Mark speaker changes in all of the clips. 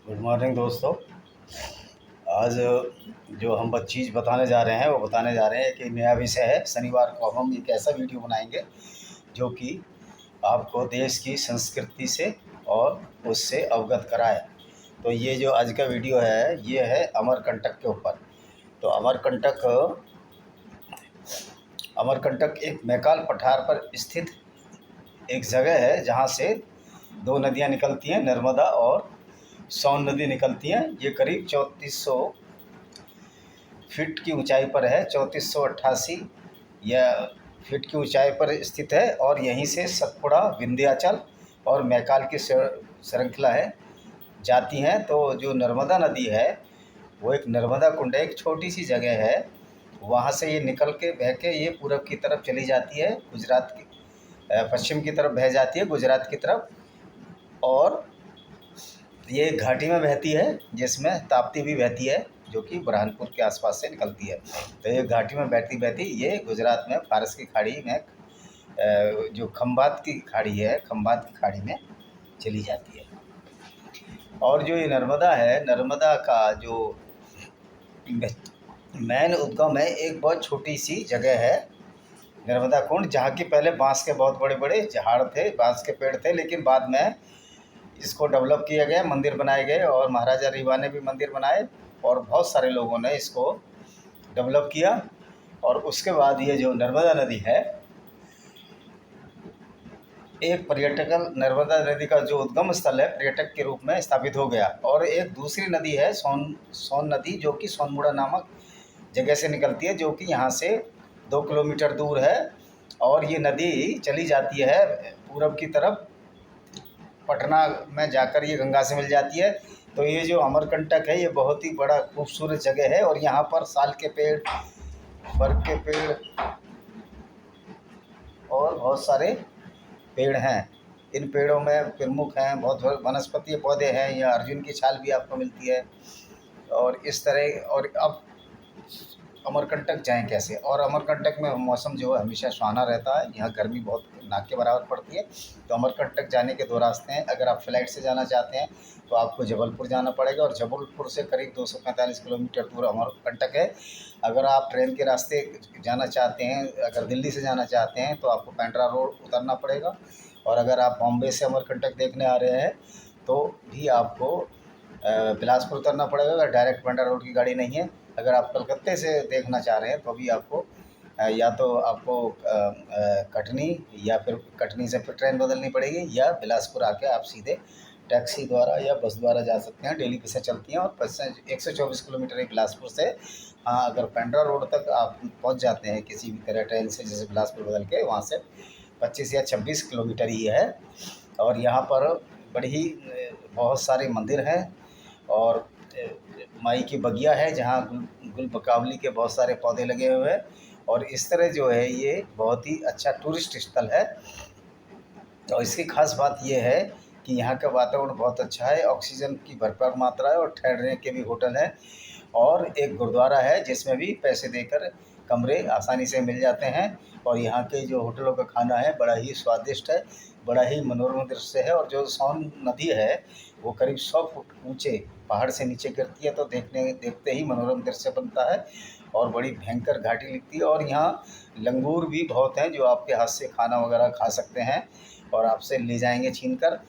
Speaker 1: Good morning दोस्तों। आज जो हम चीज़ बताने जा रहे हैं वो बताने जा रहे हैं कि नया विषय है। शनिवार को हम एक ऐसा वीडियो बनाएंगे जो कि आपको देश की संस्कृति से और उससे अवगत कराए। तो ये जो आज का वीडियो है ये है अमरकंटक के ऊपर। तो अमरकंटक एक मैकाल पठार पर स्थित एक जगह है जहाँ से दो नदियाँ निकलती हैं, नर्मदा और सोन नदी निकलती हैं। ये करीब 3400 फीट की ऊंचाई पर है, 3488 या फीट की ऊंचाई पर स्थित है। और यहीं से सतपुड़ा, विंध्याचल और मैकाल की श्रृंखला है जाती हैं। तो जो नर्मदा नदी है वो एक नर्मदा कुंड है, एक छोटी सी जगह है। वहाँ से ये निकल के बह के ये पूरब की तरफ चली जाती है, गुजरात की पश्चिम की तरफ बह जाती है, गुजरात की तरफ। और ये घाटी में बहती है जिसमें ताप्ती भी बहती है जो कि बुरहानपुर के आसपास से निकलती है। तो ये घाटी में बहती बहती ये गुजरात में फारस की खाड़ी में जो खंबात की खाड़ी है, खंबात की खाड़ी में चली जाती है। और जो ये नर्मदा है, नर्मदा का जो मेन उद्गम है एक बहुत छोटी सी जगह है, नर्मदा कुंड, जहाँ की पहले बांस के बहुत बड़े बड़े झाड़ थे, बांस के पेड़ थे। लेकिन बाद में इसको डेवलप किया गया, मंदिर बनाए गए और महाराजा रीवा ने भी मंदिर बनाए और बहुत सारे लोगों ने इसको डेवलप किया। और उसके बाद ये जो नर्मदा नदी है एक नर्मदा नदी का जो उद्गम स्थल है पर्यटक के रूप में स्थापित हो गया। और एक दूसरी नदी है सोन नदी, जो कि सोनमुड़ा नामक जगह से निकलती है, जो कि यहाँ से 2 किलोमीटर दूर है। और ये नदी चली जाती है पूरब की तरफ, पटना में जाकर ये गंगा से मिल जाती है। तो ये जो अमरकंटक है ये बहुत ही बड़ा खूबसूरत जगह है। और यहाँ पर साल के पेड़, बरगद के पेड़ और बहुत सारे पेड़ हैं। इन पेड़ों में प्रमुख हैं, बहुत वनस्पतीय पौधे हैं। यहाँ अर्जुन की छाल भी आपको मिलती है। और इस तरह, और अब अमरकंटक जाएं कैसे? और अमरकंटक में मौसम जो है हमेशा सुहाना रहता है। यहाँ गर्मी बहुत नाक के बराबर पड़ती है। तो अमरकंटक जाने के दो रास्ते हैं। अगर आप फ्लाइट से जाना चाहते हैं तो आपको जबलपुर जाना पड़ेगा और जबलपुर से करीब 245 किलोमीटर दूर अमरकंटक है। अगर आप ट्रेन के रास्ते जाना चाहते हैं, अगर दिल्ली से जाना चाहते हैं तो आपको पेंड्रा रोड उतरना पड़ेगा। और अगर आप बॉम्बे से अमरकंटक देखने आ रहे हैं तो भी आपको बिलासपुर उतरना पड़ेगा, अगर डायरेक्ट पेंड्रा रोड की गाड़ी नहीं है। अगर आप कलकत्ते से देखना चाह रहे हैं तो भी आपको या तो आपको कटनी, या फिर कटनी से फिर ट्रेन बदलनी पड़ेगी, या बिलासपुर आके आप सीधे टैक्सी द्वारा या बस द्वारा जा सकते हैं। डेली बसें चलती हैं और बसें 124 किलोमीटर है बिलासपुर से। हाँ, अगर पेंड्रा रोड तक आप पहुंच जाते हैं किसी भी तरह ट्रेन से, जैसे बिलासपुर बदल के, वहाँ से 25 या 26 किलोमीटर ही है। और यहाँ पर बड़ी ही बहुत सारे मंदिर हैं और माई की बगिया है जहाँ गुल बकावली के बहुत सारे पौधे लगे हुए हैं। और इस तरह जो है ये बहुत ही अच्छा टूरिस्ट स्थल है। और इसकी खास बात ये है कि यहाँ का वातावरण बहुत अच्छा है, ऑक्सीजन की भरपूर मात्रा है और ठहरने के भी होटल हैं। और एक गुरुद्वारा है जिसमें भी पैसे देकर कमरे आसानी से मिल जाते हैं। और यहाँ के जो होटलों का खाना है बड़ा ही स्वादिष्ट है, बड़ा ही मनोरम दृश्य है। और जो सोन नदी है वो करीब 100 फुट ऊंचे पहाड़ से नीचे गिरती है, तो देखते ही मनोरम दृश्य बनता है और बड़ी भयंकर घाटी लिखती है। और यहाँ लंगूर भी बहुत हैं जो आपके हाथ से खाना वगैरह खा सकते हैं और आपसे ले जाएंगे छीन कर,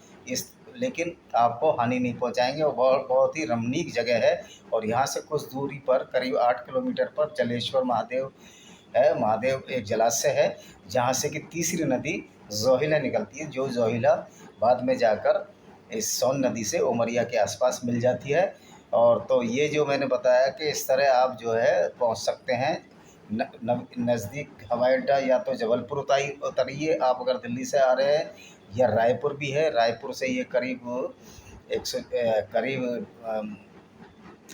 Speaker 1: लेकिन आपको हानि नहीं पहुंचाएंगे। और बहुत ही रमणीक जगह है। और यहाँ से कुछ दूरी पर करीब 8 किलोमीटर पर जलेश्वर महादेव है। महादेव एक जलाशय है जहाँ से कि तीसरी नदी जोहिला निकलती है, जो जोहिला बाद में जाकर इस सोन नदी से उमरिया के आसपास मिल जाती है। और तो ये जो मैंने बताया कि इस तरह आप जो है पहुँच सकते हैं नज़दीक हवाई अड्डा, या तो जबलपुर उतरिए आप अगर दिल्ली से आ रहे हैं, या रायपुर भी है। रायपुर से ये करीब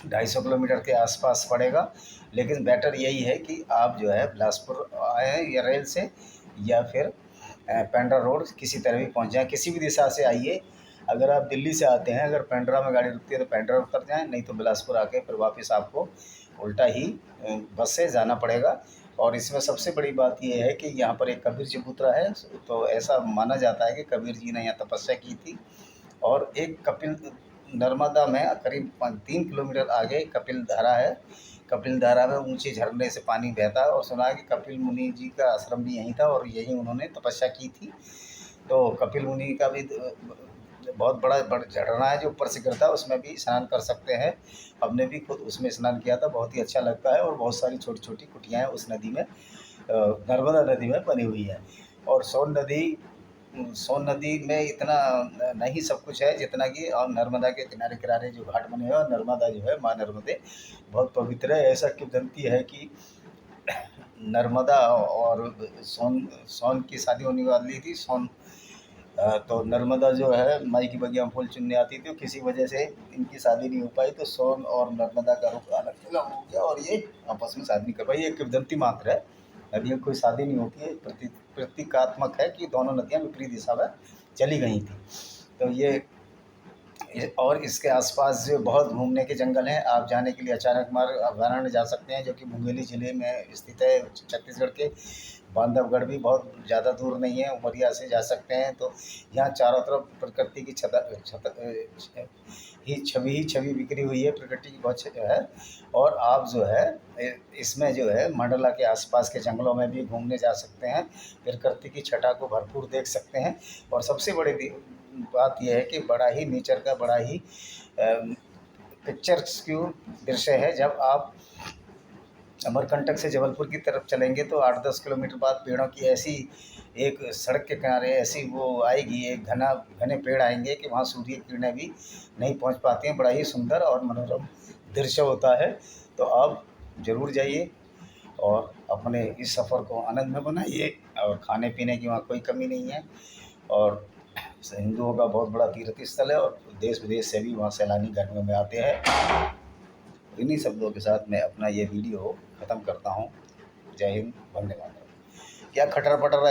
Speaker 1: 250 किलोमीटर के आसपास पड़ेगा। लेकिन बेटर यही है कि आप जो है बिलासपुर आएँ या रेल से, या फिर पेंड्रा रोड किसी तरह भी पहुंच जाएँ, किसी भी दिशा से आइए। अगर आप दिल्ली से आते हैं, अगर पेंड्रा में गाड़ी रुकती है तो पेंड्रा उतर जाएँ, नहीं तो बिलासपुर आके फिर वापस आपको उल्टा ही बस से जाना पड़ेगा। और इसमें सबसे बड़ी बात ये है कि यहाँ पर एक कबीर जी पुतरा है। तो ऐसा माना जाता है कि कबीर जी ने यहाँ तपस्या की थी और एक कपिल नर्मदा में करीब 3 किलोमीटर आगे कपिल धारा है। कपिल धारा में ऊंचे झरने से पानी बहता है और सुना है कि कपिल मुनि जी का आश्रम भी यहीं था और यहीं उन्होंने तपस्या की थी। तो कपिल मुनि का भी बहुत बड़ा झरना है जो ऊपर से गिरता है, उसमें भी स्नान कर सकते हैं। हमने भी खुद उसमें स्नान किया था, बहुत ही अच्छा लगता है। और बहुत सारी छोटी छोटी कुटियाँ हैं उस नदी में, नर्मदा नदी में बनी हुई है। और सोन नदी में इतना नहीं सब कुछ है जितना कि नर्मदा के किनारे किनारे जो घाट बने हैं। और नर्मदा जो है, माँ नर्मदे बहुत पवित्र है। ऐसा किंवदंती है कि नर्मदा और सोन की शादी होने वाली थी। तो नर्मदा जो है माई की बगिया में फूल चुनने आती थी, तो किसी वजह से इनकी शादी नहीं हो पाई, तो सोन और नर्मदा का रुख अलग अलग हो गया और ये आपस में शादी नहीं कर पाई। ये किंवदंती मात्र है, नदियों की कोई शादी नहीं होती है। प्रतीकात्मक है कि दोनों नदियाँ विपरीत दिशा में चली गई थी। तो ये और इसके आसपास जो बहुत घूमने के जंगल हैं। आप जाने के लिए अचानक मार्ग अभयारण्य जा सकते हैं जो कि मुंगेली ज़िले में स्थित है, छत्तीसगढ़ के। बांधवगढ़ भी बहुत ज़्यादा दूर नहीं है, उमरिया से जा सकते हैं। तो यहाँ चारों तरफ प्रकृति की छवि ही छवि बिखरी हुई है, प्रकृति की बहुत है। और आप जो है इसमें जो है मंडला के आसपास के जंगलों में भी घूमने जा सकते हैं, प्रकृति की छटा को भरपूर देख सकते हैं। और सबसे बड़ी बात यह है कि बड़ा ही नेचर का बड़ा ही पिक्चर्सक्यूट दृश्य है। जब आप अमरकंटक से जबलपुर की तरफ चलेंगे तो 8-10 किलोमीटर बाद पेड़ों की ऐसी एक सड़क के किनारे ऐसी वो आएगी, एक घने पेड़ आएंगे कि वहाँ सूर्य किरणें भी नहीं पहुँच पाती हैं। बड़ा ही सुंदर और मनोरम दृश्य होता है। तो आप ज़रूर जाइए और अपने इस सफ़र को आनंद में बनाइए। और खाने पीने की वहाँ कोई कमी नहीं है। और हिंदुओं का बहुत बड़ा तीर्थ स्थल है और देश विदेश से भी वहाँ सैलानी गर्मियों में आते हैं। इन्हीं शब्दों के साथ मैं अपना ये वीडियो ख़त्म करता हूँ। जय हिंद, वंदे मातरम। क्या खटर पटर है।